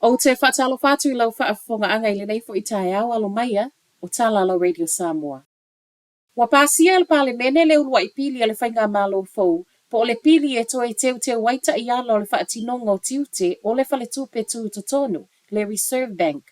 O te whaatalo whātu I lau whaafonga anga I le nei fo I tae au alo maia o Tālala Radio Samoa. Wa pāsia le pāle mene le ulua I pili le whainga mālo fou, po o le pili e toi te waita I alo le whaatinonga o tiute o le whale tupe tu tonu, le Reserve Bank.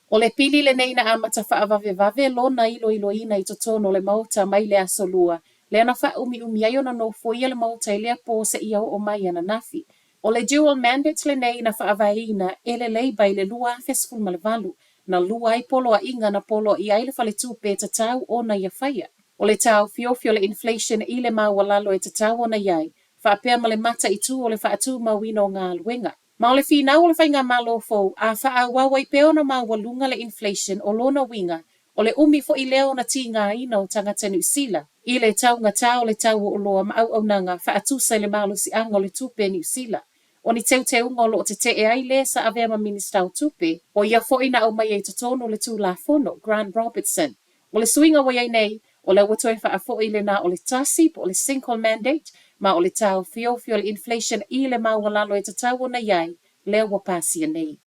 O le pili le neina amata whaavave lona ilo ina I tonu le mauta mai le asolua, le ana wha umi ai ona no foia le mauta I lea po se ia o mai ana nafi. O le dual mandates le nei na whaavaina e le leiba I le lua fesful malevalu, na lua I polo a inga na polo I aile whale tupe ta tau o na ia whaia. O le tau fiofio le inflation I le mawalalo e ta tau o na iai, whaapea ma le mata I tu o le whaatu mawino ngā luenga. Ma o le whina o le whainga malo fou, a wha wawa I peona mawalunga le inflation o lona winga, o le umi fo I leo na ti ngā ina o tangata New Zealand. I le tau ngata o le tau o loa ma au nanga whaatusa le malo si anga o le tupe New Zealand. O ni te ungolo o te ai le sa avea ma minister o tupe, o ia fo ina au mai e tono le tū la fono, Grant Robertson. O le suinga wa iai nei, o le watoe wha fo I le na o le tasi po o le single mandate, ma o le tau fiofio le inflation I le mawalalo e te tau o na iai, lea wapasia nei.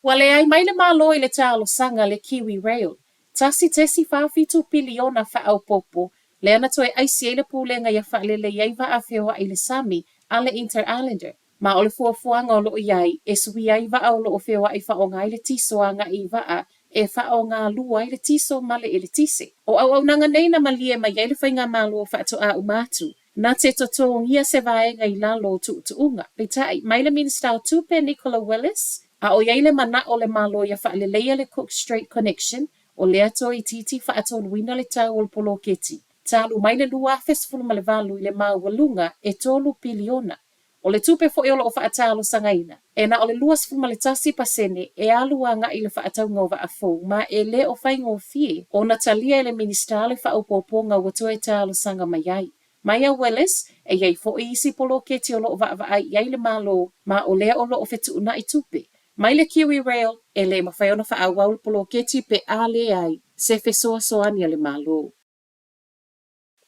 Wa le ai mai le malo I le tau lo sanga le Kiwi Rail, tasi tesi whaafitu piliona wha au popo, le ana toe aisi e le pūlenga ia wha le iaiva a whioa I le Sami, a le Inter-Islander. Ma o le fuafuanga o loo iai, e sui ai va au loo whioa I whaonga I le tiso anga I va e whaonga lua I le tiso male I le tise. O au nanga nei na malie ma iai le whainga malo whaato a umatu. Na te toto ngia se vaenga I lalo tuunga. Peitai, mai le minister o tupe Nicola Willis, a o iai le mana o le malo ia wha le leia le Cook Strait Connection, o lea to I titi whaato luina le tau o le polo keti. Talu mai le lua fesfulu ma le valu I le mawalunga e tolu piliona. O le tupe fo iolo o whaatalo sangaina. E na o le luas fuma le tasi pasene e aluanga I le whaatau ngova a fou, ma e le o whaingo fie o na talia le ministale whaupoponga watoe talo sanga maiai. Maia Willis, e iei fo isi polo keti o loo vaavai iai le malo, ma o lea o loo fetuuna I tupe. Mai le Kiwi Rail, e le mawhaiona whaawau le polo keti pe a le ai, se fesoa soania le malo.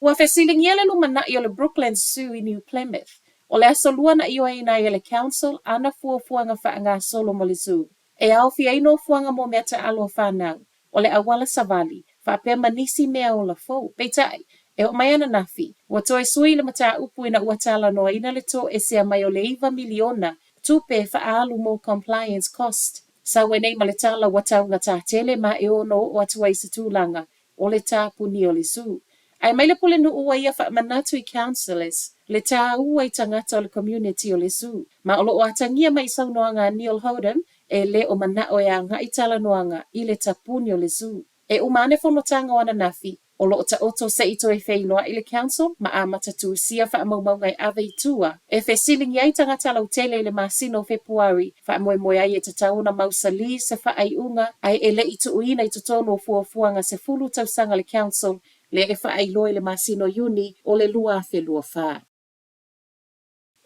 Ua fesilingia le lumana I o le Brooklands Zoo I New Plymouth. O le asolua na iwa ina I le council ana fuafuanga whaanga solo mo le zoo. E au fi aino fuanga mo mea ta alo whanau. O le awala savali, whapea manisi mea o la fau. Peitai, e o mai ana nafi, ua toe sui le mata upu ina uatala noa ina le to e sea mai o le iwa miliona, tupe whaalu mo compliance cost. Sa wenei ma le tala watau ngata tele ma e ono o atuai se tūlanga, o le tāpuni o le zoo. Ai mai le pule nu ua ia wha manatu I councillors, le tā ua I tangata o le community o le zoo. Ma o loo atangia mai saunoanga Neil Hodem, e le o mana o ea nga I tala noanga I le tapuni o le zoo. E umane whanotanga wana nafi, o loo ta oto se ito e whainoa I le council, ma a matatu sia wha maumau ngai ave I tua. E fe siling iai tangata lau tele le masino Februari, wha moe ai e tatauna mausali se wha ai unga, ai e le itu uina I tutono fuafuanga se fulu tausanga le council, le e wha ai loe le masino Juni o le lua whelua wha.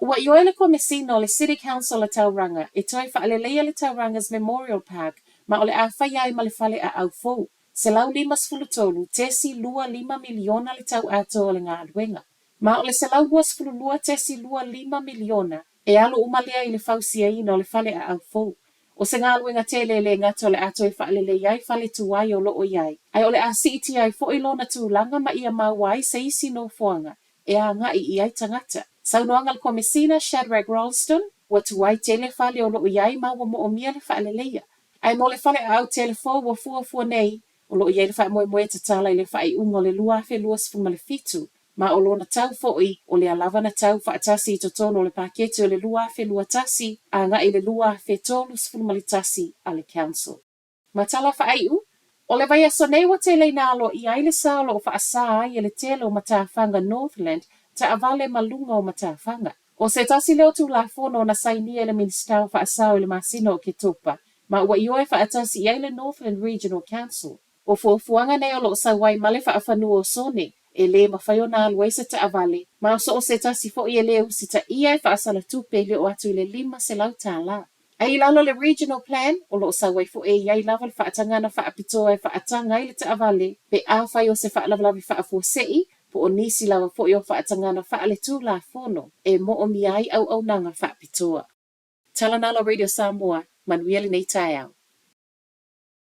Ua ioe le komesino le City Council a Tauranga, e toi wha ale leia le Tauranga's Memorial Park, ma o le a whai ai ma le whale a au fou. Se lau lima sfulutolu, tesi lua 5 miliona le tau ato o le ngā luenga. Ma o le se lau buas fululua tesi lua 5 miliona, e alo umalea I le fausia ina o le whale a au fou. O se ngā luenga tele le ngato le ato I whaalele iai whale tuai o loo iai. Ai o le a siiti ai fo ilo na tūlanga ma ia mawai se isi no fuanga, e a ngai iai tangata. Saunoanga le komesina Shadrack Ralston, wa tuai tele whale o loo iai ma wa mo o mia le whaaleleia. Ai mo le whale a au telefo wa fua nei, o loo iai le wha moe tatala I le wha I ungo le lua fe luas fuma le fitu. Ma o lona tau foi o le alava na tau whaatasi I totono le pakete o le lua fe lua tasi, a nga I le lua fe tolus fuma le tasi a le council. Ma tala whaaiu, o le vai aso nei wa te leina alo I aile saolo o whaasa ai e le tele o matawhanga Northland ta avale malunga o matawhanga. O se tasi leo tu la fono na saini e le minister o whaasa o le masino o ke topa, ma ua ioe whaatasi I aile Northland Regional Council. O fuafuanga nei o lo sawai male whaafanu o sone, e le mawhaiona alwai se ta avale, ma o so o se tasi fo I e leo si ta ia e whaasala tupe le o atu I le 5 se lau tā la. Ai lalo le regional plan, o lo sawai fo e iai lava le whaatangana whaapitoa e whaatanga I le ta avale, pe a whai o se whaalawalawi whaafosei, po o nisi lava fo I o whaatangana whaale tū la fono, e mo o miai au nanga whaapitoa. Talanalo Radio Samoa, manuia le nei tae au.